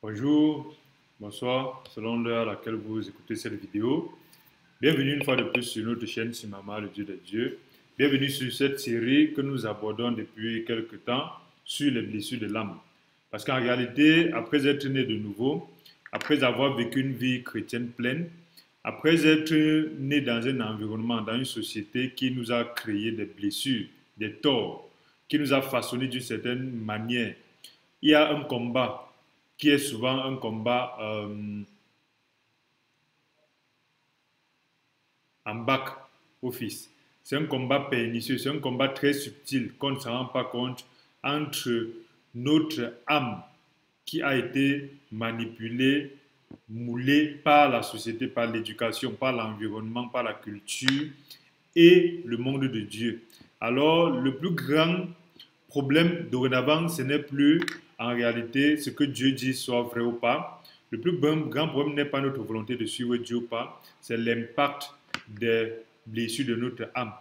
Bonjour, bonsoir, selon l'heure à laquelle vous écoutez cette vidéo. Bienvenue une fois de plus sur notre chaîne Simama, le Dieu des dieux. Bienvenue sur cette série que nous abordons depuis quelques temps sur les blessures de l'âme. Parce qu'en réalité, après être né de nouveau, après avoir vécu une vie chrétienne pleine, après être né dans un environnement, dans une société qui nous a créé des blessures, des torts, qui nous a façonnés d'une certaine manière, il y a un combat qui est souvent un combat en bac office. C'est un combat pernicieux, c'est un combat très subtil qu'on ne se rend pas compte entre notre âme qui a été manipulée, moulée par la société, par l'éducation, par l'environnement, par la culture et le monde de Dieu. Alors, le plus grand problème dorénavant, ce n'est plus en réalité ce que Dieu dit soit vrai ou pas. Le plus grand problème n'est pas notre volonté de suivre Dieu ou pas, c'est l'impact des blessures de notre âme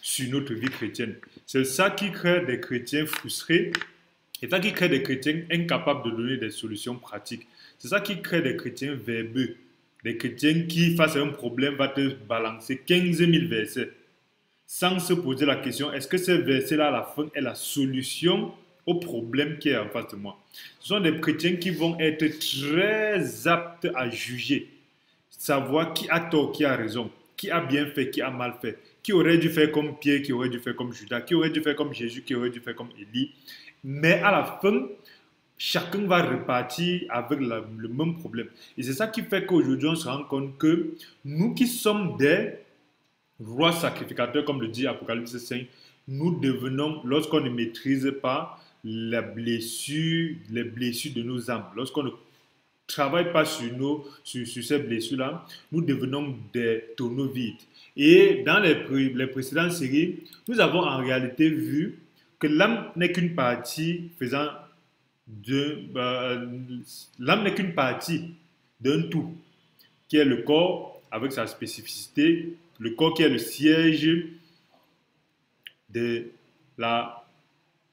sur notre vie chrétienne. C'est ça qui crée des chrétiens frustrés, c'est ça qui crée des chrétiens incapables de donner des solutions pratiques. C'est ça qui crée des chrétiens verbeux, des chrétiens qui, face à un problème, vont te balancer 15 000 versets sans se poser la question, est-ce que ces versets-là, à la fin, est la solution au problème qui est en face de moi? Ce sont des chrétiens qui vont être très aptes à juger, savoir qui a tort, qui a raison, qui a bien fait, qui a mal fait, qui aurait dû faire comme Pierre, qui aurait dû faire comme Judas, qui aurait dû faire comme Jésus, qui aurait dû faire comme Élie. Mais à la fin, chacun va repartir avec le même problème. Et c'est ça qui fait qu'aujourd'hui, on se rend compte que nous qui sommes des roi sacrificateur, comme le dit Apocalypse 5, nous devenons, lorsqu'on ne maîtrise pas les blessures de nos âmes, lorsqu'on ne travaille pas sur ces blessures-là, nous devenons des tonneaux vides. Et dans les précédentes séries, nous avons en réalité vu que l'âme n'est qu'une partie faisant de... l'âme n'est qu'une partie d'un tout, qui est le corps avec sa spécificité, le corps qui est le siège de la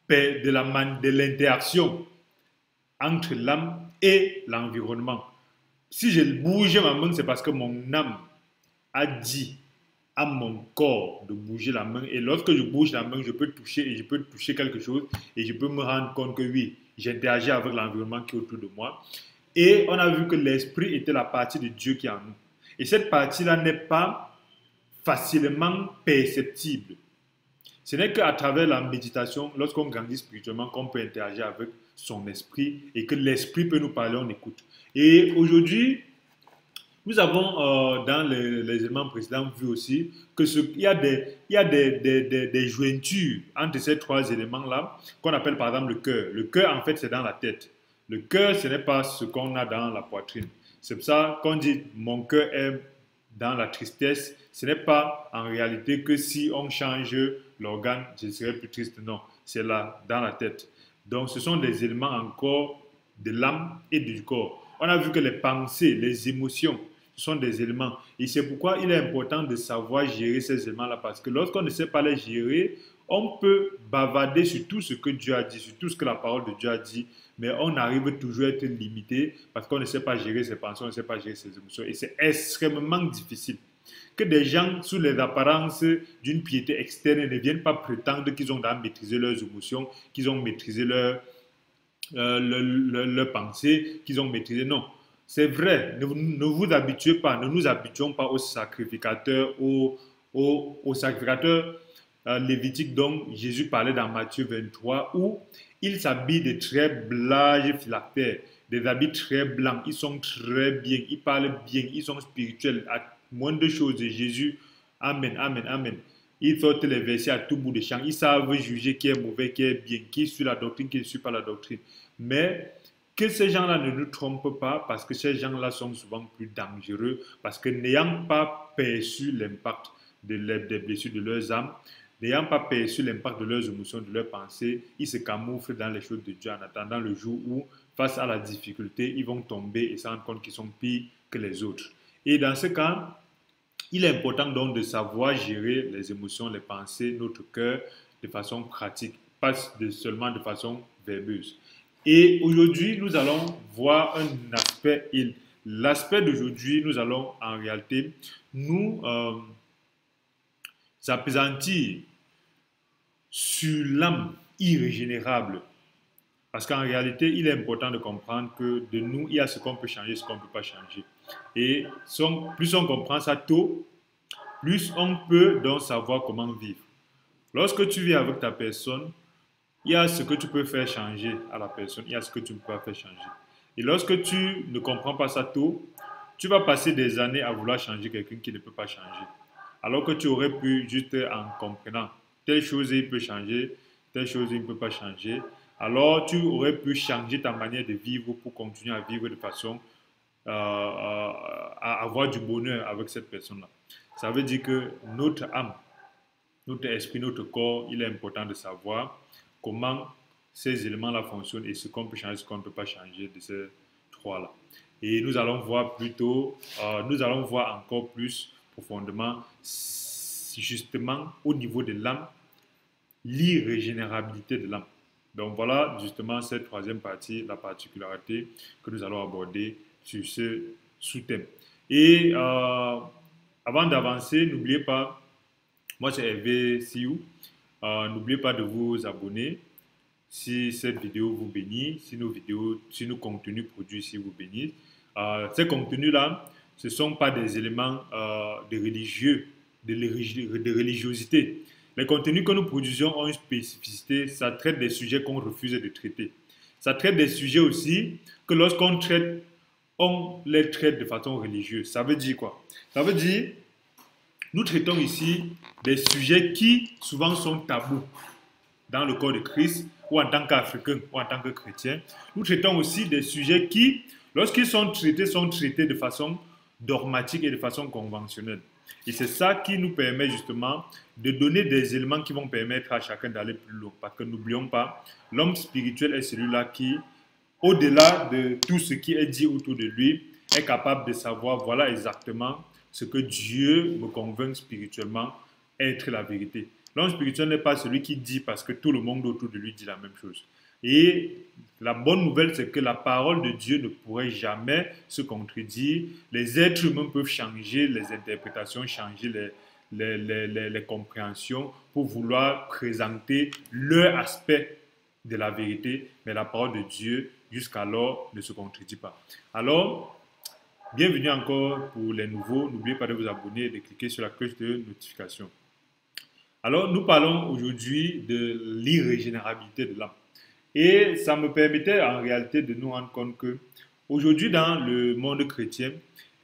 paix, de l'interaction entre l'âme et l'environnement. Si je bouge ma main, c'est parce que mon âme a dit à mon corps de bouger la main. Et lorsque je bouge la main, je peux toucher et je peux toucher quelque chose et je peux me rendre compte que oui, j'interagis avec l'environnement qui est autour de moi. Et on a vu que l'esprit était la partie de Dieu qui est en nous. Et cette partie-là n'est pas facilement perceptible. Ce n'est qu'à travers la méditation, lorsqu'on grandit spirituellement, qu'on peut interagir avec son esprit et que l'esprit peut nous parler, on écoute. Et aujourd'hui, nous avons dans les éléments précédents vu aussi qu'il y a des jointures entre ces trois éléments-là qu'on appelle par exemple le cœur. Le cœur, en fait, c'est dans la tête. Le cœur, ce n'est pas ce qu'on a dans la poitrine. C'est pour ça qu'on dit mon cœur est dans la tristesse. Ce n'est pas en réalité que si on change l'organe, je serai plus triste. Non, c'est là, dans la tête. Donc, ce sont des éléments encore de l'âme et du corps. On a vu que les pensées, les émotions, ce sont des éléments. Et c'est pourquoi il est important de savoir gérer ces éléments-là. Parce que lorsqu'on ne sait pas les gérer, on peut bavarder sur tout ce que Dieu a dit, sur tout ce que la parole de Dieu a dit, mais on arrive toujours à être limité parce qu'on ne sait pas gérer ses pensées, on ne sait pas gérer ses émotions. Et c'est extrêmement difficile que des gens, sous les apparences d'une piété externe, ne viennent pas prétendre qu'ils ont maîtrisé leurs émotions, qu'ils ont maîtrisé leurs pensées, qu'ils ont maîtrisé. Non, c'est vrai, ne vous habituez pas, ne nous habituons pas aux sacrificateurs, aux sacrificateurs lévitiques dont Jésus parlait dans Matthieu 23, où ils s'habillent de très larges phylactères, des habits très blancs, ils sont très bien, ils parlent bien, ils sont spirituels, à moins de choses. Jésus, Amen, Amen, Amen. Ils sortent les versets à tout bout de champ. Ils savent juger qui est mauvais, qui est bien, qui suit la doctrine, qui ne suit pas la doctrine. Mais que ces gens-là ne nous trompent pas, parce que ces gens-là sont souvent plus dangereux, parce que n'ayant pas perçu l'impact des blessures de leurs âmes, n'ayant pas perçu l'impact de leurs émotions, de leurs pensées, ils se camouflent dans les choses de Dieu en attendant le jour où, face à la difficulté, ils vont tomber et se rendre compte qu'ils sont pires que les autres. Et dans ce cas, il est important donc de savoir gérer les émotions, les pensées, notre cœur de façon pratique, pas seulement de façon verbeuse. Et aujourd'hui, nous allons voir un aspect, et l'aspect d'aujourd'hui, nous allons en réalité nous appesantir sur l'âme irrégénérable. Parce qu'en réalité, il est important de comprendre que de nous, il y a ce qu'on peut changer, ce qu'on ne peut pas changer. Et plus on comprend ça tôt, plus on peut donc savoir comment vivre. Lorsque tu vis avec ta personne, il y a ce que tu peux faire changer à la personne, il y a ce que tu ne peux pas faire changer. Et lorsque tu ne comprends pas ça tôt, tu vas passer des années à vouloir changer quelqu'un qui ne peut pas changer. Alors que tu aurais pu, juste en comprenant, telle chose il peut changer, telle chose il ne peut pas changer, alors tu aurais pu changer ta manière de vivre pour continuer à vivre de façon à avoir du bonheur avec cette personne-là. Ça veut dire que notre âme, notre esprit, notre corps, il est important de savoir comment ces éléments-là fonctionnent et ce qu'on peut changer, ce qu'on ne peut pas changer de ces trois-là. Et nous allons voir plutôt, nous allons voir encore plus profondément, justement au niveau de l'âme, l'irrégénérabilité de l'âme. Donc voilà justement cette troisième partie, la particularité que nous allons aborder sur ce sous-thème. Et avant d'avancer, n'oubliez pas, moi c'est Hervé Siou, n'oubliez pas de vous abonner si cette vidéo vous bénit, si nos vidéos, si nos contenus produits ici vous bénissent. Ces contenus-là, ce ne sont pas des éléments de religieux, de religiosité. Les contenus que nous produisons ont une spécificité, ça traite des sujets qu'on refuse de traiter. Ça traite des sujets aussi que lorsqu'on traite, on les traite de façon religieuse. Ça veut dire quoi? Ça veut dire, nous traitons ici des sujets qui souvent sont tabous dans le corps de Christ ou en tant qu'Africain ou en tant que chrétien. Nous traitons aussi des sujets qui, lorsqu'ils sont traités de façon dogmatique et de façon conventionnelle. Et c'est ça qui nous permet justement de donner des éléments qui vont permettre à chacun d'aller plus loin. Parce que n'oublions pas, l'homme spirituel est celui-là qui, au-delà de tout ce qui est dit autour de lui, est capable de savoir, voilà exactement ce que Dieu me convainc spirituellement être la vérité. L'homme spirituel n'est pas celui qui dit parce que tout le monde autour de lui dit la même chose. Et la bonne nouvelle, c'est que la parole de Dieu ne pourrait jamais se contredire. Les êtres humains peuvent changer les interprétations, changer les compréhensions pour vouloir présenter leur aspect de la vérité, mais la parole de Dieu, jusqu'alors, ne se contredit pas. Alors, bienvenue encore pour les nouveaux. N'oubliez pas de vous abonner et de cliquer sur la cloche de notification. Alors, nous parlons aujourd'hui de l'irrégénérabilité de l'âme. Et ça me permettait en réalité de nous rendre compte que aujourd'hui dans le monde chrétien,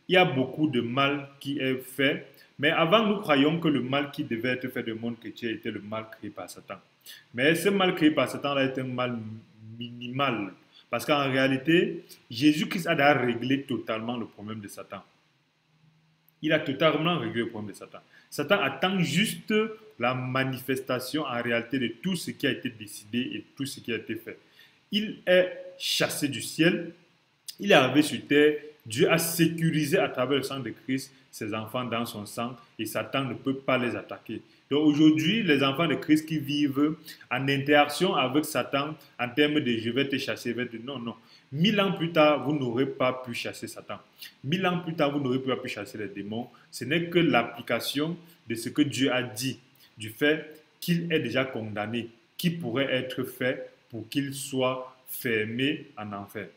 il y a beaucoup de mal qui est fait. Mais avant, nous croyons que le mal qui devait être fait dans le monde chrétien était le mal créé par Satan. Mais ce mal créé par Satan-là est un mal minimal. Parce qu'en réalité, Jésus-Christ a déjà réglé totalement le problème de Satan. Il a totalement réglé le problème de Satan. Satan attend juste la manifestation en réalité de tout ce qui a été décidé et tout ce qui a été fait. Il est chassé du ciel, il est arrivé sur terre, Dieu a sécurisé à travers le sang de Christ ses enfants dans son sang et Satan ne peut pas les attaquer. Donc aujourd'hui, les enfants de Christ qui vivent en interaction avec Satan en termes de je vais te chasser, je vais te... Non, non. 1000 ans plus tard, vous n'aurez pas pu chasser Satan. 1000 ans plus tard, vous n'aurez pas pu chasser les démons. Ce n'est que l'application de ce que Dieu a dit, du fait qu'il est déjà condamné, qui pourrait être fait pour qu'il soit fermé en enfer.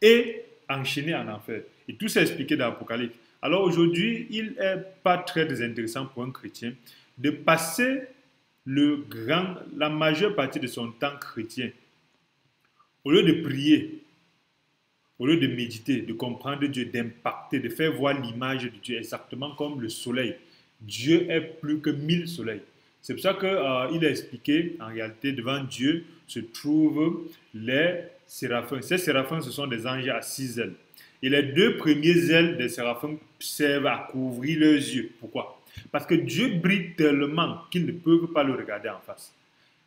Et enchaîné en enfer. Et tout ça expliqué dans l'Apocalypse. Alors aujourd'hui, il n'est pas très intéressant pour un chrétien de passer la majeure partie de son temps chrétien, au lieu de prier, au lieu de méditer, de comprendre Dieu, d'impacter, de faire voir l'image de Dieu exactement comme le soleil. Dieu est plus que 1000 soleils. C'est pour ça qu'il a expliqué, en réalité, devant Dieu se trouvent les séraphins. Ces séraphins, ce sont des anges à 6 ailes. Et les 2 premiers ailes des séraphins servent à couvrir leurs yeux. Pourquoi? Parce que Dieu brille tellement qu'ils ne peuvent pas le regarder en face.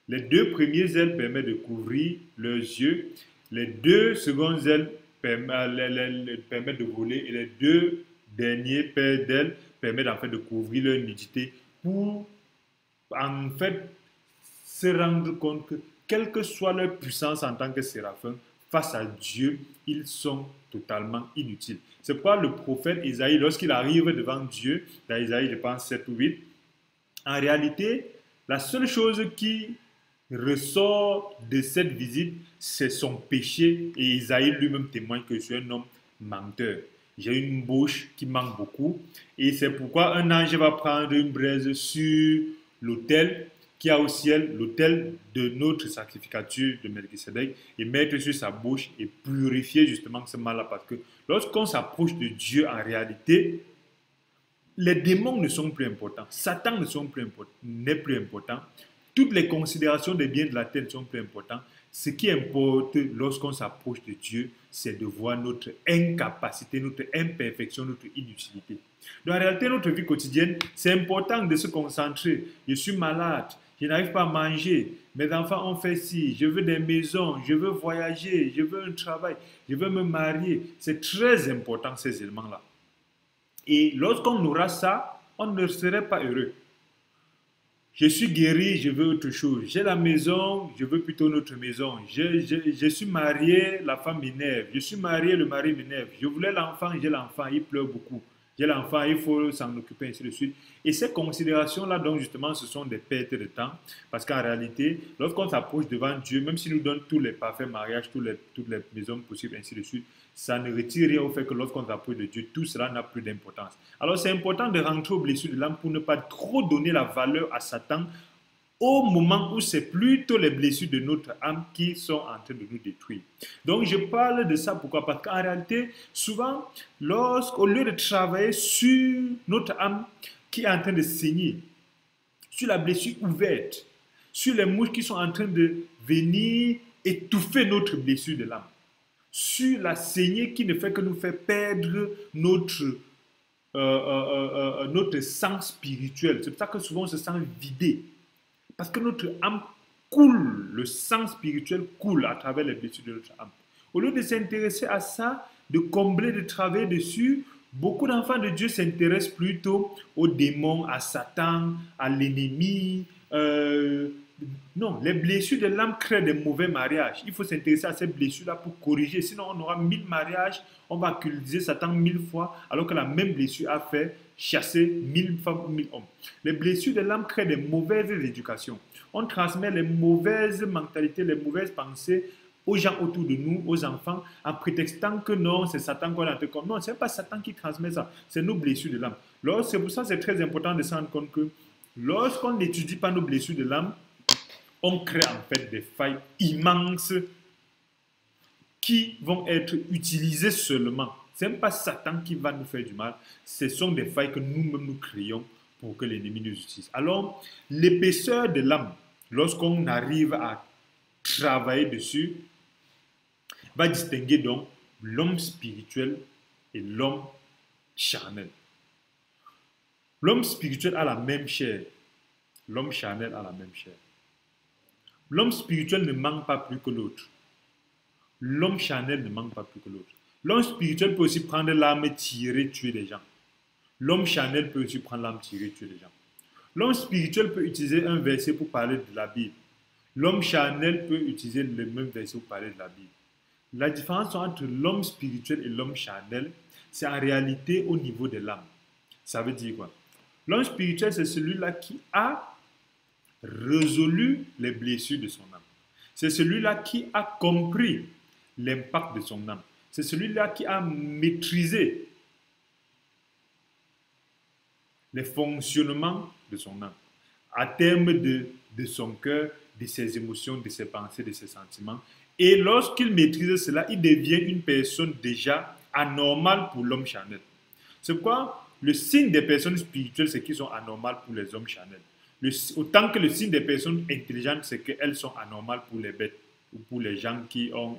Les 2 premiers ailes permettent de couvrir leurs yeux. Les 2 secondes ailes permettent de voler. Et les 2 derniers paires d'ailes permettent en fait de couvrir leur nudité pour en fait se rendre compte que quelle que soit leur puissance en tant que séraphins, face à Dieu, ils sont totalement inutiles. C'est pourquoi le prophète Isaïe, lorsqu'il arrive devant Dieu, dans Isaïe, je pense 7 ou 8, en réalité, la seule chose qui ressort de cette visite, c'est son péché. Et Isaïe lui-même témoigne que je suis un homme menteur. J'ai une bouche qui manque beaucoup. Et c'est pourquoi un ange va prendre une braise sur l'autel qui a au ciel, l'autel de notre sacrificature de Melchisedec, et mettre sur sa bouche et purifier justement ce mal-là. Parce que lorsqu'on s'approche de Dieu en réalité, les démons ne sont plus importants. Satan n'est plus important. Toutes les considérations des biens de la terre sont plus importantes. Ce qui importe lorsqu'on s'approche de Dieu, c'est de voir notre incapacité, notre imperfection, notre inutilité. Donc, en réalité, notre vie quotidienne, c'est important de se concentrer. Je suis malade, je n'arrive pas à manger, mes enfants ont fait ci, je veux des maisons, je veux voyager, je veux un travail, je veux me marier. C'est très important ces éléments-là. Et lorsqu'on aura ça, on ne serait pas heureux. Je suis guéri, je veux autre chose. J'ai la maison, je veux plutôt notre maison. Je suis marié, la femme m'énerve. Je suis marié, le mari m'énerve. Je voulais l'enfant, j'ai l'enfant, il pleure beaucoup. J'ai l'enfant, il faut s'en occuper, ainsi de suite. Et ces considérations-là, donc justement, ce sont des pertes de temps. Parce qu'en réalité, lorsqu'on s'approche devant Dieu, même s'il nous donne tous les parfaits mariages, toutes les maisons possibles, ainsi de suite, ça ne retire rien au fait que lorsqu'on s'approche de Dieu, tout cela n'a plus d'importance. Alors c'est important de rentrer aux blessures de l'âme pour ne pas trop donner la valeur à Satan au moment où c'est plutôt les blessures de notre âme qui sont en train de nous détruire. Donc je parle de ça, pourquoi? Parce qu'en réalité, souvent, au lieu de travailler sur notre âme qui est en train de saigner, sur la blessure ouverte, sur les mouches qui sont en train de venir étouffer notre blessure de l'âme, sur la saignée qui ne fait que nous faire perdre notre sens spirituel. C'est pour ça que souvent on se sent vidé. Parce que notre âme coule, le sang spirituel coule à travers les blessures de notre âme. Au lieu de s'intéresser à ça, de combler, de travailler dessus, beaucoup d'enfants de Dieu s'intéressent plutôt aux démons, à Satan, à l'ennemi. Non, les blessures de l'âme créent des mauvais mariages. Il faut s'intéresser à ces blessures-là pour corriger. Sinon, on aura 1000 mariages, on va accuser Satan 1000 fois, alors que la même blessure a fait chasser 1000 femmes ou 1000 hommes. Les blessures de l'âme créent des mauvaises éducations. On transmet les mauvaises mentalités, les mauvaises pensées aux gens autour de nous, aux enfants, en prétextant que non, c'est Satan qu'on a fait comme. Non, ce n'est pas Satan qui transmet ça, c'est nos blessures de l'âme. C'est pour ça que c'est très important de se rendre compte que lorsqu'on n'étudie pas nos blessures de l'âme, on crée en fait des failles immenses qui vont être utilisées seulement. Ce n'est pas Satan qui va nous faire du mal, ce sont des failles que nous-mêmes nous créons pour que l'ennemi nous utilise. Alors, l'épaisseur de l'âme, lorsqu'on arrive à travailler dessus, va distinguer donc l'homme spirituel et l'homme charnel. L'homme spirituel a la même chair, l'homme charnel a la même chair. L'homme spirituel ne manque pas plus que l'autre. L'homme charnel ne manque pas plus que l'autre. L'homme spirituel peut aussi prendre l'arme, tirer, tuer des gens. L'homme charnel peut aussi prendre l'arme, tirer, tuer des gens. L'homme spirituel peut utiliser un verset pour parler de la Bible. L'homme charnel peut utiliser le même verset pour parler de la Bible. La différence entre l'homme spirituel et l'homme charnel, c'est en réalité au niveau de l'âme. Ça veut dire quoi? L'homme spirituel, c'est celui-là qui a résolu les blessures de son âme. C'est celui-là qui a compris l'impact de son âme. C'est celui-là qui a maîtrisé les fonctionnements de son âme, à terme de son cœur, de ses émotions, de ses pensées, de ses sentiments. Et lorsqu'il maîtrise cela, il devient une personne déjà anormale pour l'homme charnel. C'est pourquoi le signe des personnes spirituelles, c'est qu'ils sont anormales pour les hommes charnels. Autant que le signe des personnes intelligentes, c'est qu'elles sont anormales pour les bêtes ou pour les gens qui ont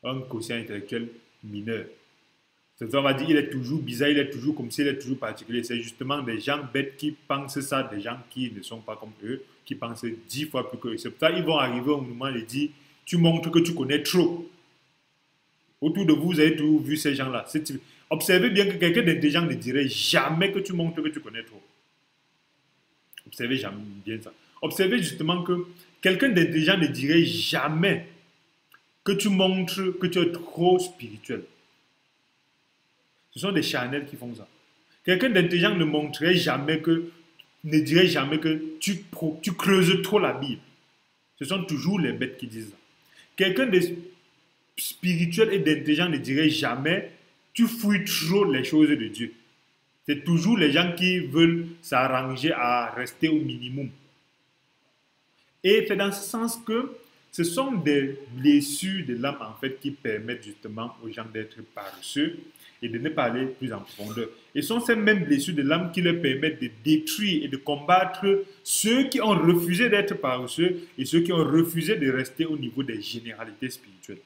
un quotient intellectuel mineur. C'est-à-dire, on va dire, il est toujours bizarre, il est toujours comme ça, il est toujours particulier. C'est justement des gens bêtes qui pensent ça, des gens qui ne sont pas comme eux, qui pensent 10 fois plus que eux. C'est pour ça qu'ils vont arriver au moment de dire, tu montres que tu connais trop. Autour de vous, vous avez toujours vu ces gens-là. Observez bien que quelqu'un d'intelligent ne dirait jamais que tu montres que tu connais trop. Observez bien ça. Observez justement que Quelqu'un d'intelligent ne dirait jamais que tu montres que tu es trop spirituel. Ce sont des charnels qui font ça. Quelqu'un d'intelligent ne dirait jamais que tu creuses trop la Bible. Ce sont toujours les bêtes qui disent ça. Quelqu'un de spirituel et d'intelligent ne dirait jamais tu fouilles trop les choses de Dieu. C'est toujours les gens qui veulent s'arranger à rester au minimum. Et c'est dans ce sens que ce sont des blessures de l'âme en fait qui permettent justement aux gens d'être paresseux et de ne pas aller plus en profondeur. Et ce sont ces mêmes blessures de l'âme qui leur permettent de détruire et de combattre ceux qui ont refusé d'être paresseux et ceux qui ont refusé de rester au niveau des généralités spirituelles.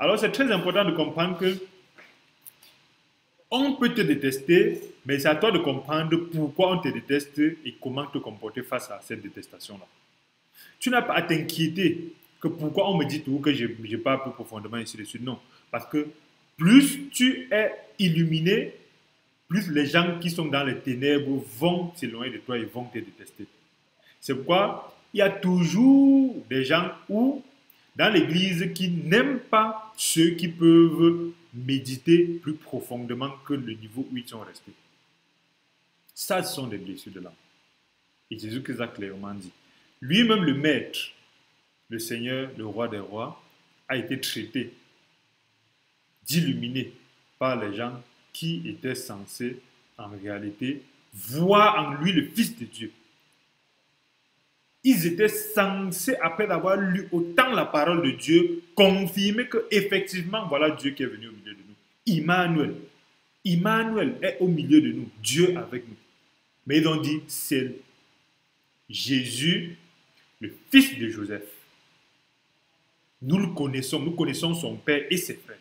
Alors c'est très important de comprendre que on peut te détester, mais c'est à toi de comprendre pourquoi on te déteste et comment te comporter face à cette détestation-là. Tu n'as pas à t'inquiéter que pourquoi on me dit tout, que je parle plus profondément ici dessus. Non. Parce que plus tu es illuminé, plus les gens qui sont dans les ténèbres vont s'éloigner de toi et vont te détester. C'est pourquoi il y a toujours des gens dans l'église qui n'aiment pas ceux qui peuvent méditer plus profondément que le niveau où ils sont restés. Ça, ce sont des blessures de l'âme. Et Jésus-Christ a clairement dit. Lui-même, le Maître, le Seigneur, le Roi des Rois, a été traité d'illuminé par les gens qui étaient censés, en réalité, voir en lui le Fils de Dieu. Ils étaient censés, après avoir lu autant la parole de Dieu, confirmer qu'effectivement, voilà Dieu qui est venu au milieu de nous. Immanuel. Immanuel est au milieu de nous, Dieu avec nous. Mais ils ont dit, c'est Jésus, le fils de Joseph. Nous connaissons son père et ses frères.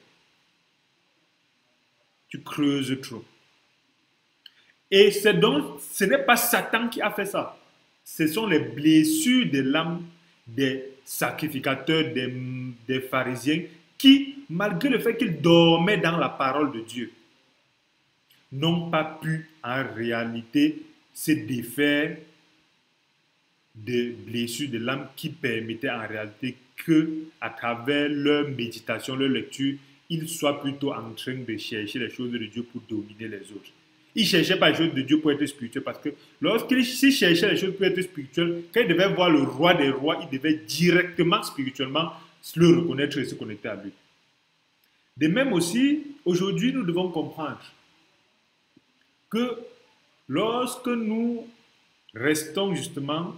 Tu creuses trop. Et ce n'est pas Satan qui a fait ça. Ce sont les blessures de l'âme des sacrificateurs, des pharisiens, qui, malgré le fait qu'ils dormaient dans la parole de Dieu, n'ont pas pu en réalité se défaire des blessures de l'âme qui permettaient en réalité que, à travers leur méditation, leur lecture, ils soient plutôt en train de chercher les choses de Dieu pour dominer les autres. Ils ne cherchaient pas les choses de Dieu pour être spirituels parce que lorsqu'ils cherchaient les choses pour être spirituels, quand ils devaient voir le roi des rois, ils devaient directement, spirituellement, le reconnaître et se connecter à lui. De même aussi, aujourd'hui, nous devons comprendre que lorsque nous restons justement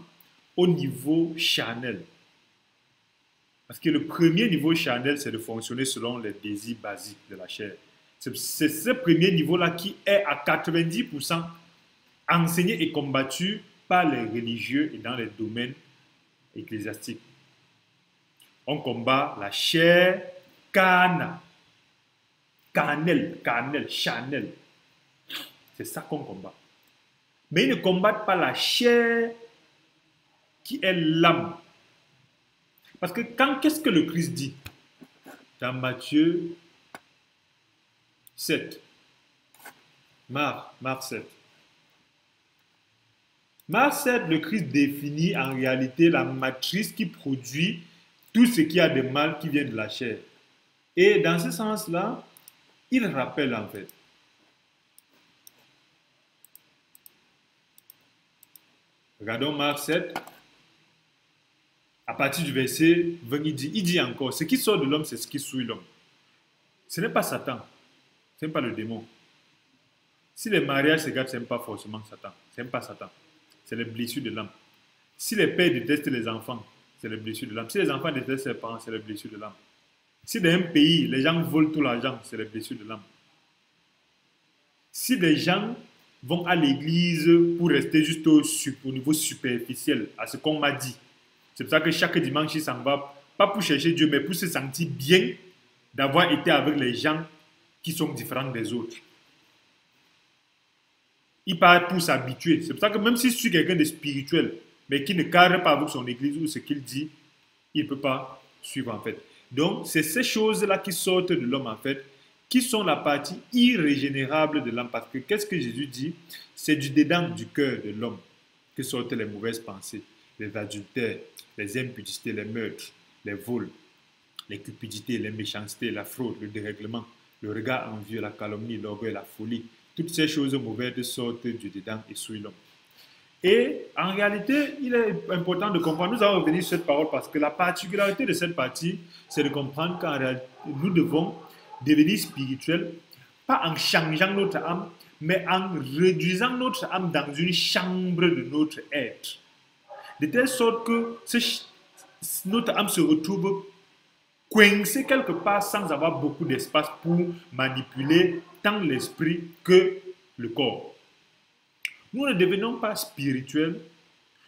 au niveau charnel, parce que le premier niveau charnel, c'est de fonctionner selon les désirs basiques de la chair. C'est ce premier niveau-là qui est à 90% enseigné et combattu par les religieux et dans les domaines ecclésiastiques. On combat la chair carnelle, charnelle. C'est ça qu'on combat. Mais ils ne combattent pas la chair qui est l'âme. Parce que qu'est-ce que le Christ dit dans Matthieu 7, Marc 7. Marc 7, le Christ définit en réalité la matrice qui produit tout ce qui a de mal qui vient de la chair. Et dans ce sens-là, il rappelle en fait. Regardons Marc 7. À partir du verset 20, il dit encore, ce qui sort de l'homme, c'est ce qui souille l'homme. Ce n'est pas Satan, ce n'est pas le démon. Si les mariages se gâtent, ce n'est pas forcément Satan, ce n'est pas Satan, c'est les blessures de l'âme. Si les pères détestent les enfants, c'est les blessures de l'âme. Si les enfants détestent leurs parents, c'est les blessures de l'âme. Si dans un pays, les gens volent tout l'argent, c'est les blessures de l'âme. Si des gens vont à l'église pour rester juste au niveau superficiel, à ce qu'on m'a dit, c'est pour ça que chaque dimanche, il s'en va, pas pour chercher Dieu, mais pour se sentir bien d'avoir été avec les gens qui sont différents des autres. Il part pour s'habituer. C'est pour ça que même si je suis quelqu'un de spirituel, mais qui ne cadre pas avec son église ou ce qu'il dit, il ne peut pas suivre en fait. Donc, c'est ces choses-là qui sortent de l'homme en fait, qui sont la partie irrégénérable de l'âme. Parce que qu'est-ce que Jésus dit? C'est du dedans du cœur de l'homme que sortent les mauvaises pensées. les adultères, les impudicités, les meurtres, les vols, les cupidités, les méchancetés, la fraude, le dérèglement, le regard envieux, la calomnie, l'orgueil, la folie. Toutes ces choses mauvaises sortent du dedans et souillent l'homme. Et en réalité, il est important de comprendre, nous allons revenir sur cette parole parce que la particularité de cette partie, c'est de comprendre qu'en réalité, nous devons devenir spirituels, pas en changeant notre âme, mais en réduisant notre âme dans une chambre de notre être. De telle sorte que notre âme se retrouve coincée quelque part sans avoir beaucoup d'espace pour manipuler tant l'esprit que le corps. Nous ne devenons pas spirituels,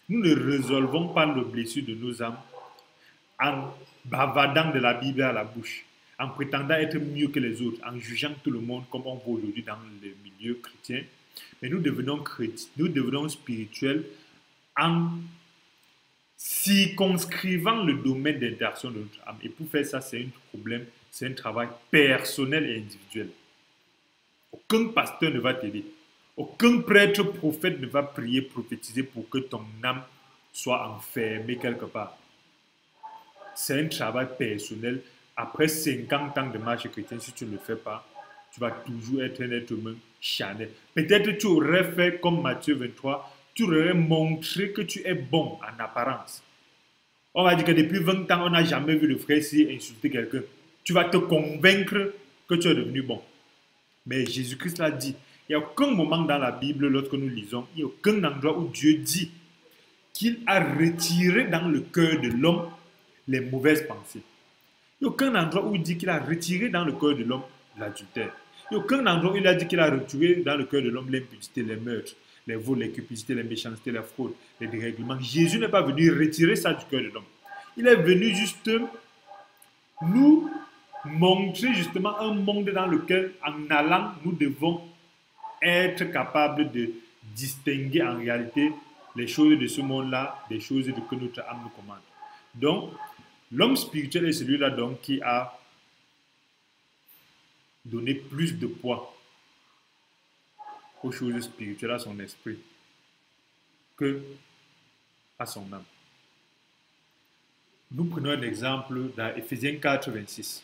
nous ne résolvons pas les blessures de nos âmes en bavardant de la Bible à la bouche, en prétendant être mieux que les autres, en jugeant tout le monde comme on voit aujourd'hui dans le milieu chrétien. Mais nous devenons chrétiens, nous devenons spirituels en circonscrivant le domaine d'interaction de notre âme. Et pour faire ça, c'est un problème, c'est un travail personnel et individuel. Aucun pasteur ne va t'aider. Aucun prêtre prophète ne va prier, prophétiser pour que ton âme soit enfermée quelque part. C'est un travail personnel. Après 50 ans de marche chrétienne, si tu ne le fais pas, tu vas toujours être un être humain charnel. Peut-être tu aurais fait comme Matthieu 23, tu aurais montré que tu es bon en apparence. On va dire que depuis 20 ans, on n'a jamais vu le frère ici insulter quelqu'un. Tu vas te convaincre que tu es devenu bon. Mais Jésus-Christ l'a dit. Il n'y a aucun moment dans la Bible, lorsque nous lisons, il n'y a aucun endroit où Dieu dit qu'il a retiré dans le cœur de l'homme les mauvaises pensées. Il n'y a aucun endroit où il dit qu'il a retiré dans le cœur de l'homme l'adultère. Il n'y a aucun endroit où il a dit qu'il a retiré dans le cœur de l'homme l'impudicité, les meurtres, les vols, les cupidités, les méchancetés, la fraude, les dérèglements. Jésus n'est pas venu retirer ça du cœur de l'homme. Il est venu juste nous montrer justement un monde dans lequel, en allant, nous devons être capables de distinguer en réalité les choses de ce monde-là des choses que notre âme nous commande. Donc, l'homme spirituel est celui-là donc qui a donné plus de poids aux choses spirituelles, à son esprit, que à son âme. Nous prenons un exemple dans Éphésiens 4, 26.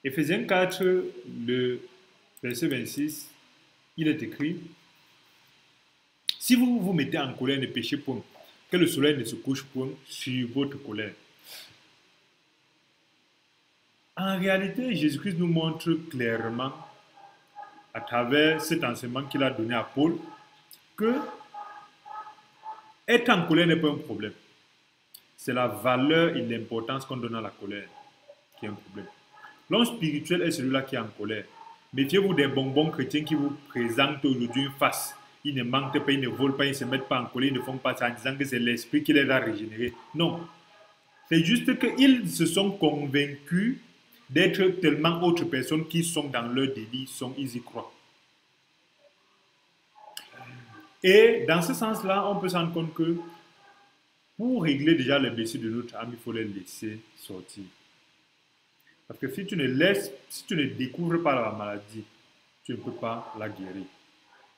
Éphésiens 4, le verset 26, il est écrit: si vous vous mettez en colère, ne péchez point, que le soleil ne se couche point sur votre colère. En réalité, Jésus-Christ nous montre clairement, à travers cet enseignement qu'il a donné à Paul, que être en colère n'est pas un problème. C'est la valeur et l'importance qu'on donne à la colère qui est un problème. L'homme spirituel est celui-là qui est en colère. Méfiez-vous des bonbons chrétiens qui vous présentent aujourd'hui une face. Ils ne mentent pas, ils ne volent pas, ils ne se mettent pas en colère, ils ne font pas ça en disant que c'est l'esprit qui les a régénérés. Non. C'est juste qu'ils se sont convaincus d'être tellement autres personnes qui sont dans leur délit, ils y croient. Et dans ce sens-là, on peut se rendre compte que pour régler déjà les blessures de notre âme, il faut les laisser sortir. Parce que si tu ne découvres pas la maladie, tu ne peux pas la guérir.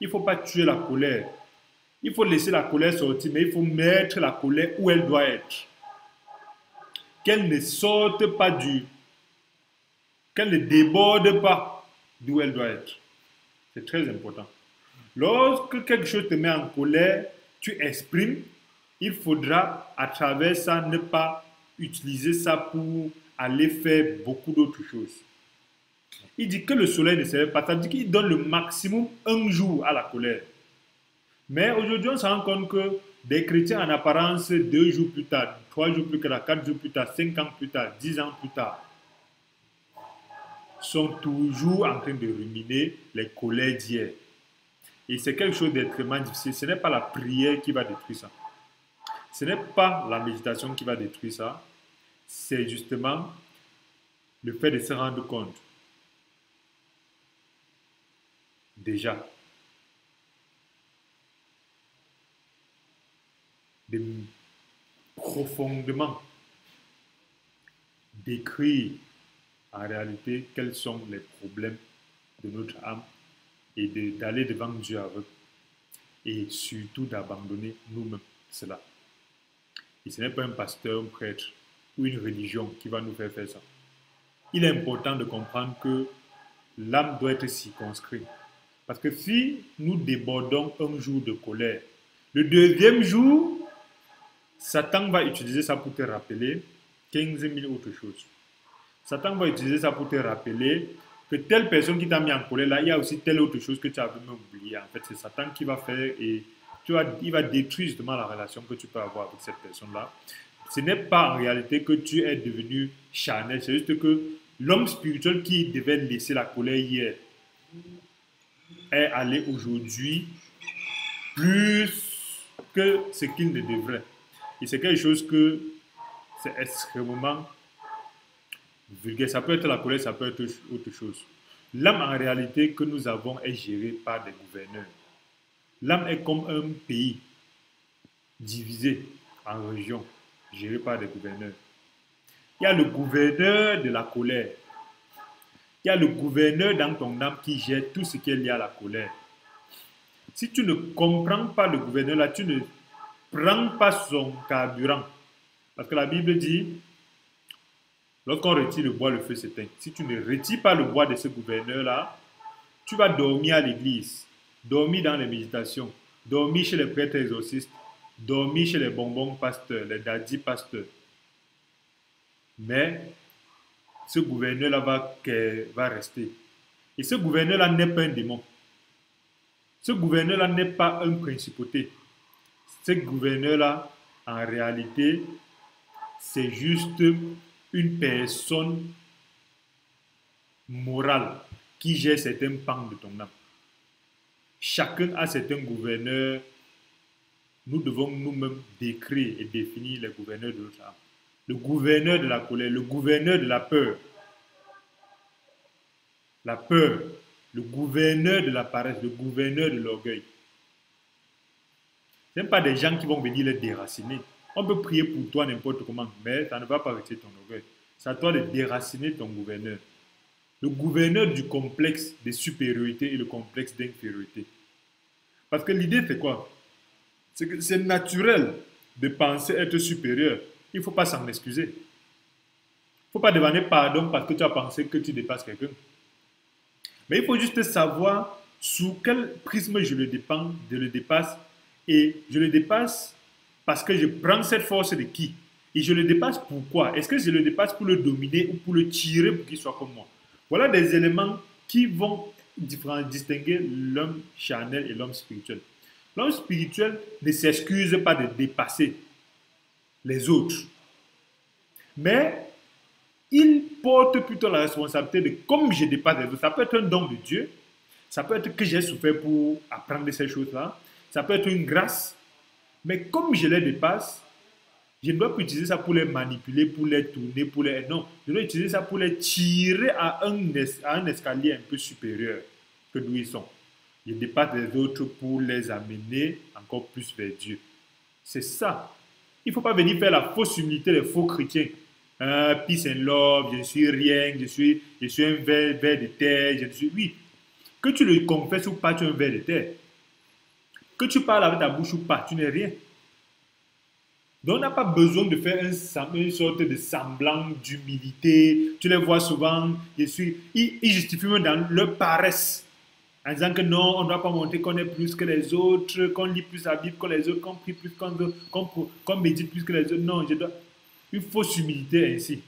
Il ne faut pas tuer la colère. Il faut laisser la colère sortir, mais il faut mettre la colère où elle doit être. Qu'elle ne sorte pas qu'elle ne déborde pas d'où elle doit être. C'est très important. Lorsque quelque chose te met en colère, tu exprimes, il faudra à travers ça ne pas utiliser ça pour aller faire beaucoup d'autres choses. Il dit que le soleil ne se lève pas, ça veut dire qu'il donne le maximum un jour à la colère. Mais aujourd'hui, on se rend compte que des chrétiens en apparence, 2 jours plus tard, 3 jours plus tard, 4 jours plus tard, 5 ans plus tard, 10 ans plus tard, sont toujours en train de ruminer les colères d'hier. Et c'est quelque chose d'extrêmement difficile. Ce n'est pas la prière qui va détruire ça. Ce n'est pas la méditation qui va détruire ça. C'est justement le fait de se rendre compte. Déjà. De profondément décrire en réalité quels sont les problèmes de notre âme et d'aller devant Dieu avec. Et surtout d'abandonner nous-mêmes cela. Et ce n'est pas un pasteur, un prêtre ou une religion qui va nous faire faire ça. Il est important de comprendre que l'âme doit être circonscrite. Parce que si nous débordons un jour de colère, le deuxième jour, Satan va utiliser ça pour te rappeler 15 000 autres choses. Satan va utiliser ça pour te rappeler que telle personne qui t'a mis en colère, là, il y a aussi telle autre chose que tu avais même oublié. En fait, c'est Satan qui va faire et il va détruire justement la relation que tu peux avoir avec cette personne-là. Ce n'est pas en réalité que tu es devenu charnel, c'est juste que l'homme spirituel qui devait laisser la colère hier est allé aujourd'hui plus que ce qu'il ne devrait. Et c'est quelque chose que c'est extrêmement vulgaire. Ça peut être la colère, ça peut être autre chose. L'âme en réalité que nous avons est gérée par des gouverneurs. L'âme est comme un pays divisé en régions, géré par des gouverneurs. Il y a le gouverneur de la colère. Il y a le gouverneur dans ton âme qui gère tout ce qui est lié à la colère. Si tu ne comprends pas le gouverneur là, tu ne prends pas son carburant. Parce que la Bible dit, lorsqu'on retire le bois, le feu s'éteint. Si tu ne retires pas le bois de ce gouverneur-là, tu vas dormir à l'église, dormir dans les méditations, dormir chez les prêtres exorcistes, dormir chez les bonbons pasteurs, les dadis pasteurs. Mais ce gouverneur-là va rester. Et ce gouverneur-là n'est pas un démon. Ce gouverneur-là n'est pas une principauté. Ce gouverneur-là, en réalité, c'est juste une personne morale qui gère certains pans de ton âme. Chacun a certains gouverneurs. Nous devons nous-mêmes décrire et définir les gouverneurs de notre âme. Le gouverneur de la colère, le gouverneur de la peur, le gouverneur de la paresse, le gouverneur de l'orgueil. Ce n'est pas des gens qui vont venir les déraciner. On peut prier pour toi n'importe comment, mais ça ne va pas retirer ton orgueil. C'est à toi de déraciner ton gouverneur. Le gouverneur du complexe de supériorité et le complexe d'infériorité. Parce que l'idée, c'est quoi? C'est que c'est naturel de penser être supérieur. Il ne faut pas s'en excuser. Il ne faut pas demander pardon parce que tu as pensé que tu dépasses quelqu'un. Mais il faut juste savoir sous quel prisme je le dépasse. Et je le dépasse parce que je prends cette force de qui? Et je le dépasse pourquoi? Est-ce que je le dépasse pour le dominer ou pour le tirer pour qu'il soit comme moi? Voilà des éléments qui vont distinguer l'homme charnel et l'homme spirituel. L'homme spirituel ne s'excuse pas de dépasser les autres. Mais il porte plutôt la responsabilité de comme je dépasse les autres. Ça peut être un don de Dieu. Ça peut être que j'ai souffert pour apprendre ces choses-là. Ça peut être une grâce. Mais comme je les dépasse, je ne dois pas utiliser ça pour les manipuler, pour les tourner, pour les... Non, je dois utiliser ça pour les tirer à un escalier un peu supérieur que d'où ils sont. Je dépasse les autres pour les amener encore plus vers Dieu. C'est ça. Il ne faut pas venir faire la fausse humilité des faux chrétiens. Peace and love, je ne suis rien, je suis un ver de terre, je suis... Oui, que tu le confesses ou pas, tu es un ver de terre. Que tu parles avec ta bouche ou pas, tu n'es rien. Donc, on n'a pas besoin de faire une sorte de semblant d'humilité. Tu les vois souvent, ils justifient même dans leur paresse. En disant que non, on ne doit pas montrer qu'on est plus que les autres, qu'on lit plus la Bible que les autres, qu'on prie plus qu'on médite plus que les autres. Non, une fausse humilité ainsi.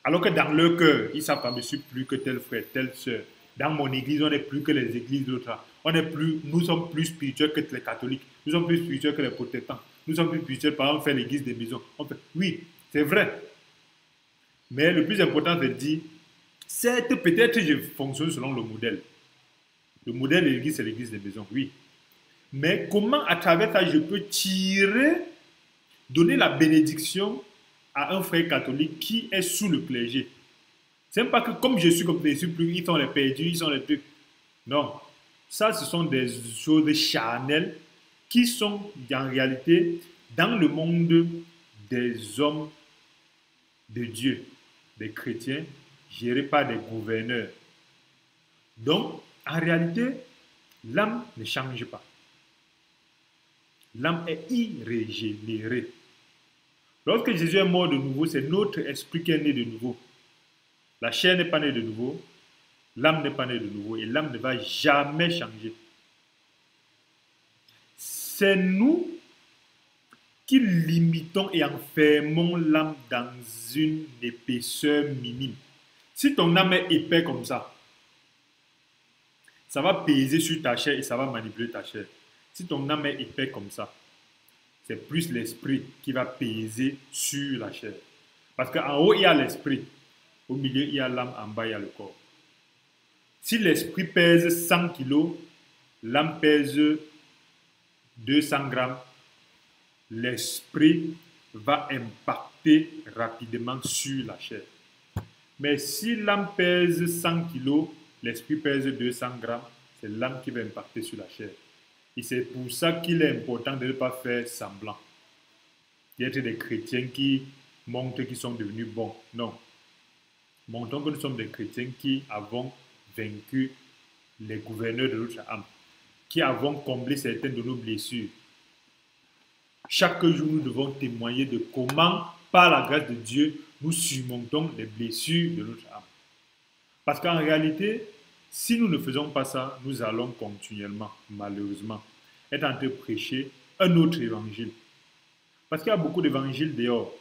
Alors que dans leur cœur, ils savent que je suis plus que tel frère, telle soeur. Dans mon église, on n'est plus que les églises d'autres. Nous sommes plus spirituels que les catholiques. Nous sommes plus spirituels que les protestants. Nous sommes plus spirituels, par exemple, faire l'église des maisons. Oui, c'est vrai. Mais le plus important, c'est de dire, certes, peut-être je fonctionne selon le modèle. Le modèle de l'église, c'est l'église des maisons, oui. Mais comment, à travers ça, je peux donner la bénédiction à un frère catholique qui est sous le clergé? Ce n'est pas que comme je suis comme je suis plus, ils sont les perdus, ils sont les trucs. Non. Ça, ce sont des choses charnelles qui sont en réalité dans le monde des hommes de Dieu, des chrétiens, gérés par des gouverneurs. Donc, en réalité, L'âme ne change pas. L'âme est irrégénérée. Lorsque Jésus est mort de nouveau, c'est notre esprit qui est né de nouveau. La chair n'est pas née de nouveau, l'âme n'est pas née de nouveau et l'âme ne va jamais changer. C'est nous qui limitons et enfermons l'âme dans une épaisseur minime. Si ton âme est épais comme ça va peser sur ta chair et ça va manipuler ta chair. Si ton âme est épais comme ça, c'est plus l'esprit qui va peser sur la chair. Parce qu'en haut, il y a l'esprit. Au milieu, il y a l'âme. En bas, il y a le corps. Si l'esprit pèse 100 kilos, l'âme pèse 200 grammes, l'esprit va impacter rapidement sur la chair. Mais si l'âme pèse 100 kilos, l'esprit pèse 200 grammes, c'est l'âme qui va impacter sur la chair. Et c'est pour ça qu'il est important de ne pas faire semblant. D'être des chrétiens qui montrent qu'ils sont devenus bons. Non. Montrons que nous sommes des chrétiens qui avons vaincu les gouverneurs de notre âme, qui avons comblé certaines de nos blessures. Chaque jour, nous devons témoigner de comment, par la grâce de Dieu, nous surmontons les blessures de notre âme. Parce qu'en réalité, si nous ne faisons pas ça, nous allons continuellement, malheureusement, être en train de prêcher un autre évangile. Parce qu'il y a beaucoup d'évangiles dehors.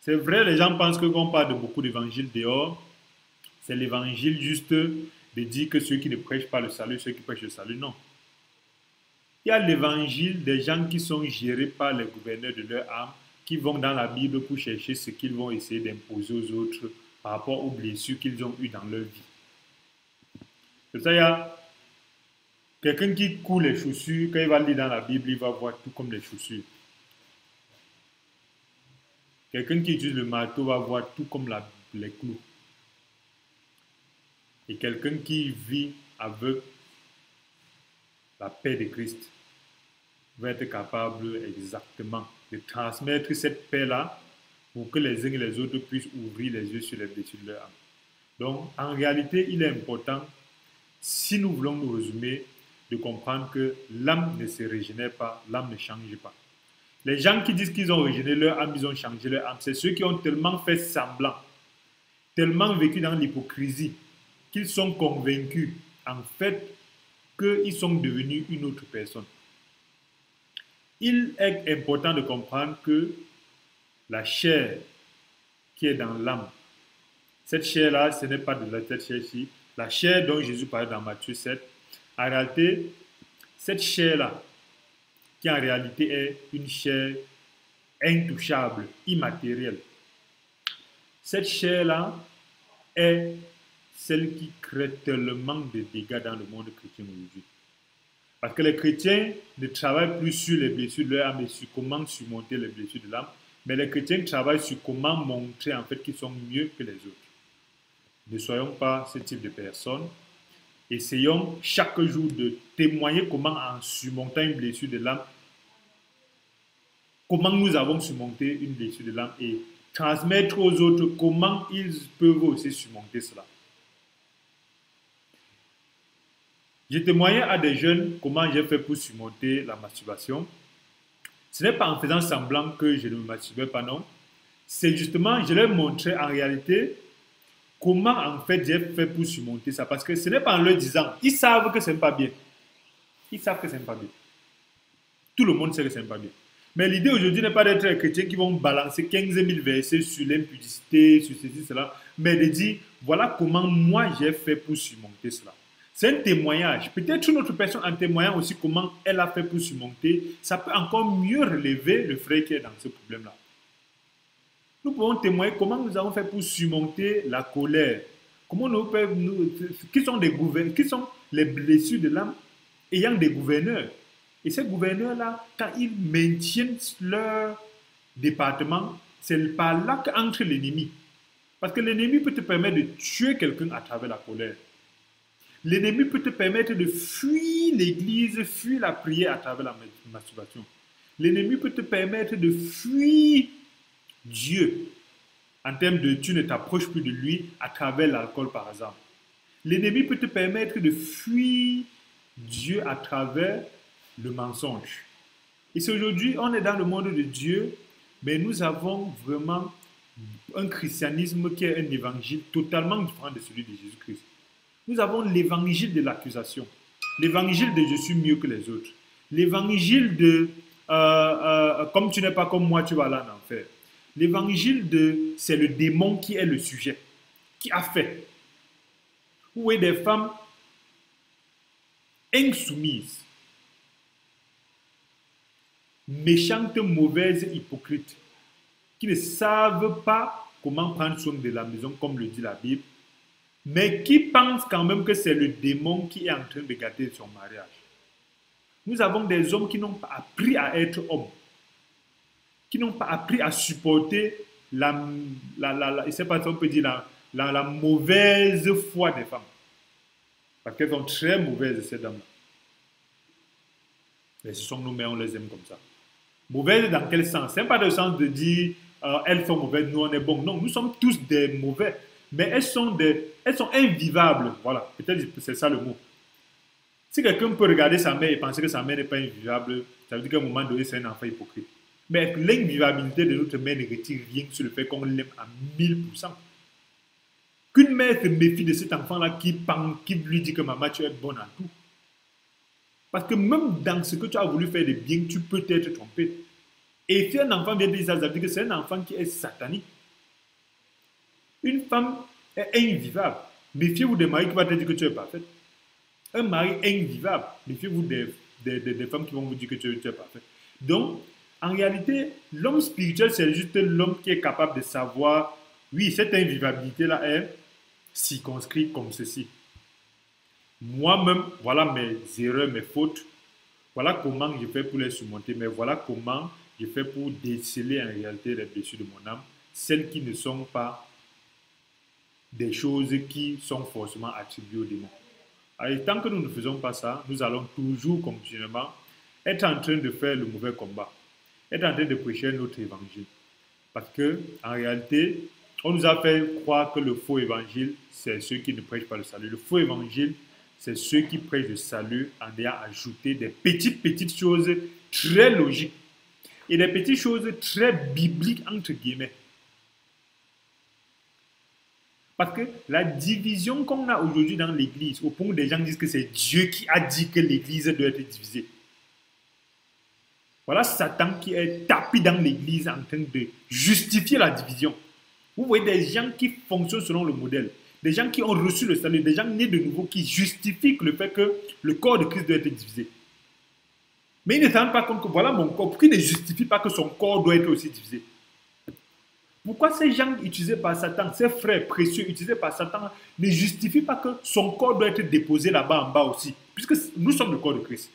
C'est vrai, les gens pensent que quand on parle de beaucoup d'évangiles dehors, c'est l'évangile juste de dire que ceux qui ne prêchent pas le salut, ceux qui prêchent le salut, non. Il y a l'évangile des gens qui sont gérés par les gouverneurs de leur âme, qui vont dans la Bible pour chercher ce qu'ils vont essayer d'imposer aux autres par rapport aux blessures qu'ils ont eues dans leur vie. C'est ça, il y a quelqu'un qui coud les chaussures, quand il va lire dans la Bible, il va voir tout comme les chaussures. Quelqu'un qui utilise le marteau va voir tout comme les clous. Et quelqu'un qui vit avec la paix de Christ va être capable exactement de transmettre cette paix-là pour que les uns et les autres puissent ouvrir les yeux sur les blessures de leur âme. Donc, en réalité, il est important, si nous voulons nous résumer, de comprendre que l'âme ne se régénère pas, l'âme ne change pas. Les gens qui disent qu'ils ont régénéré leur âme, ils ont changé leur âme, c'est ceux qui ont tellement fait semblant, tellement vécu dans l'hypocrisie, qu'ils sont convaincus, en fait, qu'ils sont devenus une autre personne. Il est important de comprendre que la chair qui est dans l'âme, cette chair-là, ce n'est pas de cette chair-ci. La chair dont Jésus parlait dans Matthieu 7, en réalité, cette chair-là, qui en réalité est une chair intouchable, immatérielle, cette chair-là est celle qui crée tellement de dégâts dans le monde chrétien aujourd'hui. Parce que les chrétiens ne travaillent plus sur les blessures de leur âme et sur comment surmonter les blessures de l'âme, mais les chrétiens travaillent sur comment montrer en fait qu'ils sont mieux que les autres. Ne soyons pas ce type de personnes. Essayons chaque jour de témoigner comment en surmontant une blessure de l'âme, comment nous avons surmonté une blessure de l'âme et transmettre aux autres comment ils peuvent aussi surmonter cela. J'ai témoigné à des jeunes comment j'ai fait pour surmonter la masturbation. Ce n'est pas en faisant semblant que je ne me masturbais pas, non. C'est justement, je leur montrais en réalité comment en fait j'ai fait pour surmonter ça. Parce que ce n'est pas en leur disant, ils savent que ce n'est pas bien. Ils savent que ce n'est pas bien. Tout le monde sait que ce n'est pas bien. Mais l'idée aujourd'hui n'est pas d'être un chrétien qui vont balancer 15 000 versets sur l'impudicité, sur ceci, cela, mais de dire, voilà comment moi j'ai fait pour surmonter cela. C'est un témoignage. Peut-être une autre personne en témoignant aussi comment elle a fait pour surmonter, ça peut encore mieux relever le frère qui est dans ce problème-là. Nous pouvons témoigner comment nous avons fait pour surmonter la colère. Comment qui sont les blessures de l'âme ayant des gouverneurs. Et ces gouverneurs-là, quand ils maintiennent leur département, c'est par là qu'entre l'ennemi. Parce que l'ennemi peut te permettre de tuer quelqu'un à travers la colère. L'ennemi peut te permettre de fuir l'église, fuir la prière à travers la masturbation. L'ennemi peut te permettre de fuir Dieu en termes de tu ne t'approches plus de lui à travers l'alcool par exemple. L'ennemi peut te permettre de fuir Dieu à travers le mensonge. Et c'est aujourd'hui, on est dans le monde de Dieu, mais nous avons vraiment un christianisme qui est un évangile totalement différent de celui de Jésus-Christ. Nous avons l'évangile de l'accusation, l'évangile de je suis mieux que les autres, l'évangile de comme tu n'es pas comme moi, tu vas aller en enfer. L'évangile de c'est le démon qui est le sujet, qui a fait. Vous voyez des femmes insoumises, méchantes, mauvaises, hypocrites, qui ne savent pas comment prendre soin de la maison, comme le dit la Bible, mais qui pensent quand même que c'est le démon qui est en train de gâter son mariage. Nous avons des hommes qui n'ont pas appris à être hommes, qui n'ont pas appris à supporter je ne sais pas si on peut dire la mauvaise foi des femmes. Parce qu'elles sont très mauvaises, ces dames-là. Mais ce sont nous, mais on les aime comme ça. Mauvaises dans quel sens? Ce n'est pas le sens de dire elles sont mauvaises, nous on est bons. Non, nous sommes tous des mauvais. Mais elles sont invivables. Voilà, peut-être c'est ça le mot. Si quelqu'un peut regarder sa mère et penser que sa mère n'est pas invivable, ça veut dire qu'à un moment donné, c'est un enfant hypocrite. Mais l'invivabilité de notre mère ne retire rien sur le fait qu'on l'aime à 1000%. Qu'une mère se méfie de cet enfant-là qui lui dit que maman, tu es bonne en tout. Parce que même dans ce que tu as voulu faire de bien, tu peux t'être trompé. Et si un enfant vient dire ça, ça veut dire que c'est un enfant qui est satanique. Une femme est invivable. Méfiez-vous des maris qui vont te dire que tu es parfaite. Un mari invivable. Méfiez-vous des femmes qui vont vous dire que tu es parfaite. Donc, en réalité, l'homme spirituel, c'est juste l'homme qui est capable de savoir, oui, cette invivabilité-là est circonscrite comme ceci. Moi-même, voilà mes erreurs, mes fautes. Voilà comment je fais pour les surmonter, mais voilà comment je fais pour déceler en réalité les blessures de mon âme, celles qui ne sont pas des choses qui sont forcément attribuées au démon. Alors, tant que nous ne faisons pas ça, nous allons toujours continuellement être en train de faire le mauvais combat, être en train de prêcher notre évangile. Parce que, en réalité, on nous a fait croire que le faux évangile, c'est ceux qui ne prêchent pas le salut. Le faux évangile, c'est ceux qui prêchent le salut en ayant ajouté des petites choses très logiques et des petites choses très bibliques, entre guillemets. Parce que la division qu'on a aujourd'hui dans l'Église, au point où des gens disent que c'est Dieu qui a dit que l'Église doit être divisée. Voilà Satan qui est tapis dans l'Église en train de justifier la division. Vous voyez des gens qui fonctionnent selon le modèle, des gens qui ont reçu le salut, des gens nés de nouveau qui justifient le fait que le corps de Christ doit être divisé. Mais ils ne se rendent pas compte que voilà mon corps, pourquoi il ne justifie pas que son corps doit être aussi divisé? Pourquoi ces gens utilisés par Satan, ces frères précieux utilisés par Satan, ne justifient pas que son corps doit être déposé là-bas en bas aussi? Puisque nous sommes le corps de Christ.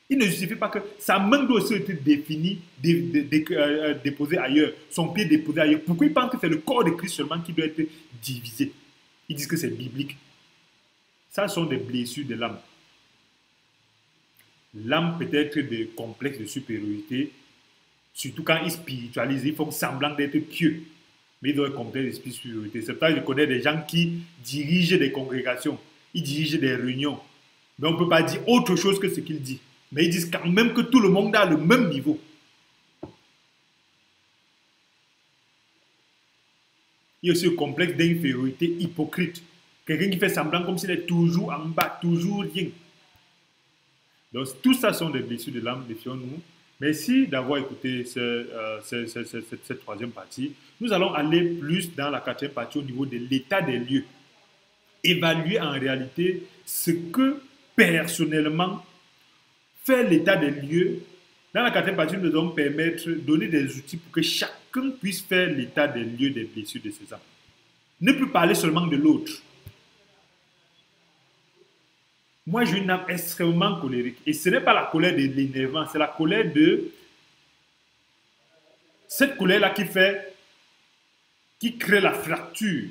Il ne justifie pas que sa main doit aussi être définie, déposée ailleurs, son pied déposé ailleurs. Pourquoi ils pensent que c'est le corps de Christ seulement qui doit être divisé? Ils disent que c'est biblique. Ça sont des blessures de l'âme. L'âme peut être des complexes de supériorité, surtout quand ils spiritualisent, ils font semblant d'être pieux. Mais ils ont un complexe de supériorité. C'est pour ça que je connais des gens qui dirigent des congrégations, ils dirigent des réunions. Mais on ne peut pas dire autre chose que ce qu'ils disent. Mais ils disent quand même que tout le monde a le même niveau. Il y a aussi le complexe d'infériorité hypocrite. Quelqu'un qui fait semblant comme s'il est toujours en bas, toujours rien. Donc tout ça sont des blessures de l'âme, méfions-nous. Merci d'avoir écouté cette troisième partie. Nous allons aller plus dans la quatrième partie au niveau de l'état des lieux. Évaluer en réalité ce que personnellement faire l'état des lieux. Dans la quatrième partie, nous devons donner des outils pour que chacun puisse faire l'état des lieux des blessures de ses âmes. Ne plus parler seulement de l'autre. Moi, j'ai une âme extrêmement colérique. Et ce n'est pas la colère de l'énervement, c'est la colère de cette colère-là qui crée la fracture.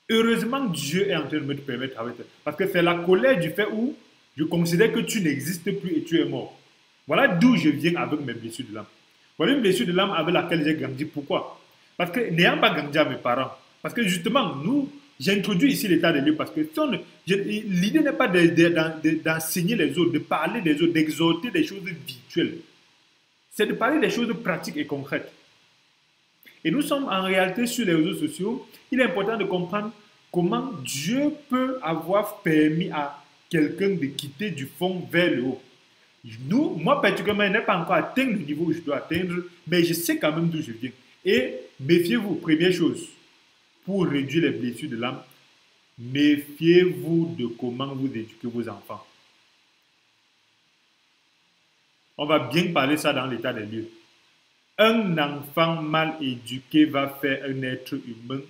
Heureusement, Dieu est en train de me permettre avec ça. Parce que c'est la colère du fait où je considère que tu n'existes plus et tu es mort. Voilà d'où je viens avec mes blessures de l'âme. Voilà une blessure de l'âme avec laquelle j'ai grandi. Pourquoi? Parce que n'ayant pas grandi à mes parents, parce que justement, J'introduis ici l'état des lieux parce que l'idée n'est pas d'enseigner les autres, de parler des autres, d'exhorter des choses virtuelles. C'est de parler des choses pratiques et concrètes. Et nous sommes en réalité sur les réseaux sociaux. Il est important de comprendre comment Dieu peut avoir permis à quelqu'un de quitter du fond vers le haut. Moi, particulièrement, je n'ai pas encore atteint le niveau où je dois atteindre, mais je sais quand même d'où je viens. Et méfiez-vous, première chose, pour réduire les blessures de l'âme, méfiez-vous de comment vous éduquez vos enfants. On va bien parler ça dans l'état des lieux. Un enfant mal éduqué va faire un être humain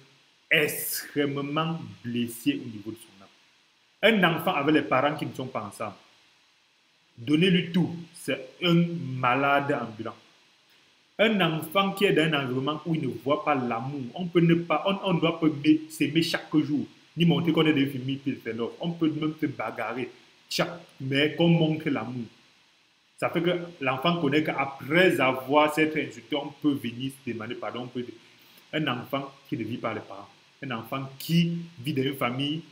extrêmement blessé au niveau de son âme. Un enfant avec les parents qui ne sont pas ensemble, donnez-lui tout, c'est un malade ambulant. Un enfant qui est dans un environnement où il ne voit pas l'amour, on ne doit pas s'aimer chaque jour, ni montrer qu'on est des familles qui fait l'offre. On peut même se bagarrer, mais qu'on montre l'amour. Ça fait que l'enfant connaît qu'après avoir cette insulté, on peut venir se demander pardon. Un enfant qui ne vit pas les parents, un enfant qui vit dans une famille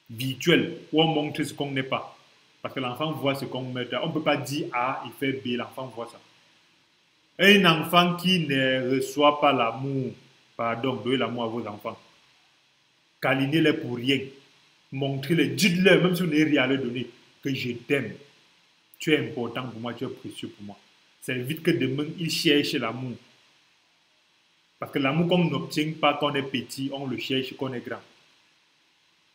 virtuelle où on montre ce qu'on n'est pas. Parce que l'enfant voit ce qu'on met. On ne peut pas dire A, il fait B, l'enfant voit ça. Un enfant qui ne reçoit pas l'amour, pardon, donnez l'amour à vos enfants. Câlinez-les pour rien. Montrez-les, dites-leur, même si vous n'avez rien à leur donner, que je t'aime. Tu es important pour moi, tu es précieux pour moi. Ça évite que demain, ils cherchent l'amour. Parce que l'amour qu'on n'obtient pas quand on est petit, on le cherche quand on est grand.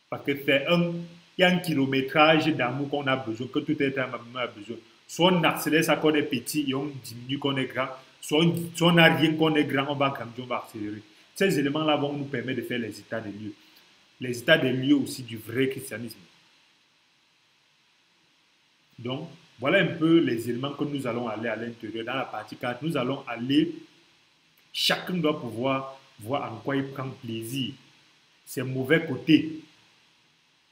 Parce que il y a un kilométrage d'amour qu'on a besoin, que tout être humain a besoin. Soit on accélère ça quand on est petit et on diminue quand on est grand, soit on n'a rien quand on est grand, on va grandir, on va accélérer. Ces éléments-là vont nous permettre de faire les états des lieux. Les états des lieux aussi du vrai christianisme. Donc, voilà un peu les éléments que nous allons aller à l'intérieur. Dans la partie 4, nous allons aller, chacun doit pouvoir voir en quoi il prend plaisir. Ses mauvais côtés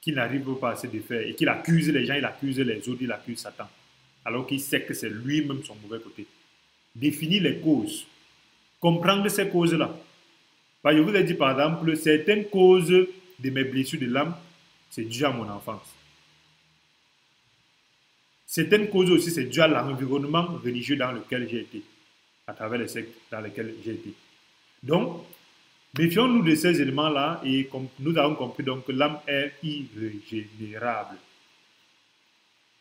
qu'il n'arrive pas à se défaire et qu'il accuse les gens, il accuse les autres, il accuse Satan. Alors qu'il sait que c'est lui-même son mauvais côté. Définir les causes. Comprendre ces causes-là. Je vous ai dit par exemple, certaines causes de mes blessures de l'âme, c'est dû à mon enfance. Certaines causes aussi, c'est dû à l'environnement religieux dans lequel j'ai été, à travers les sectes dans lesquelles j'ai été. Donc, méfions-nous de ces éléments-là et comme nous avons compris donc que l'âme est irrégénérable.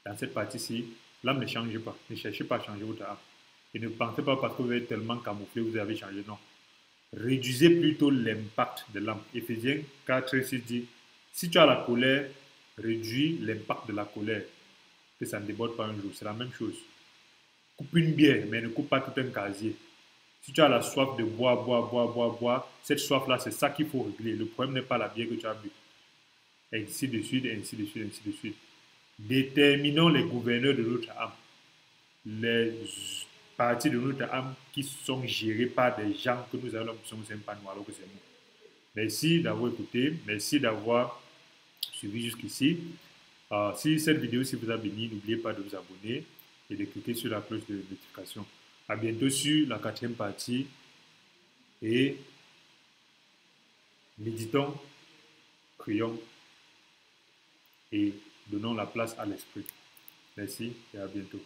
Dans cette partie-ci, l'âme ne change pas. Ne cherchez pas à changer votre âme. Et ne pensez pas parce que vous êtes tellement camouflé, vous avez changé. Non. Réduisez plutôt l'impact de l'âme. Éphésiens 4, 6 dit, si tu as la colère, réduis l'impact de la colère. Que ça ne déborde pas un jour. C'est la même chose. Coupe une bière, mais ne coupe pas tout un casier. Si tu as la soif de boire, cette soif-là, c'est ça qu'il faut régler. Le problème n'est pas la bière que tu as bu. Ainsi de suite, ainsi de suite, ainsi de suite. Déterminons les gouverneurs de notre âme. Les parties de notre âme qui sont gérées par des gens que nous allons pas nous alors que c'est nous. Merci d'avoir écouté. Merci d'avoir suivi jusqu'ici. Si cette vidéo vous a béni, n'oubliez pas de vous abonner et de cliquer sur la cloche de notification. À bientôt sur la 4e partie et méditons, prions et donnons la place à l'esprit. Merci et à bientôt.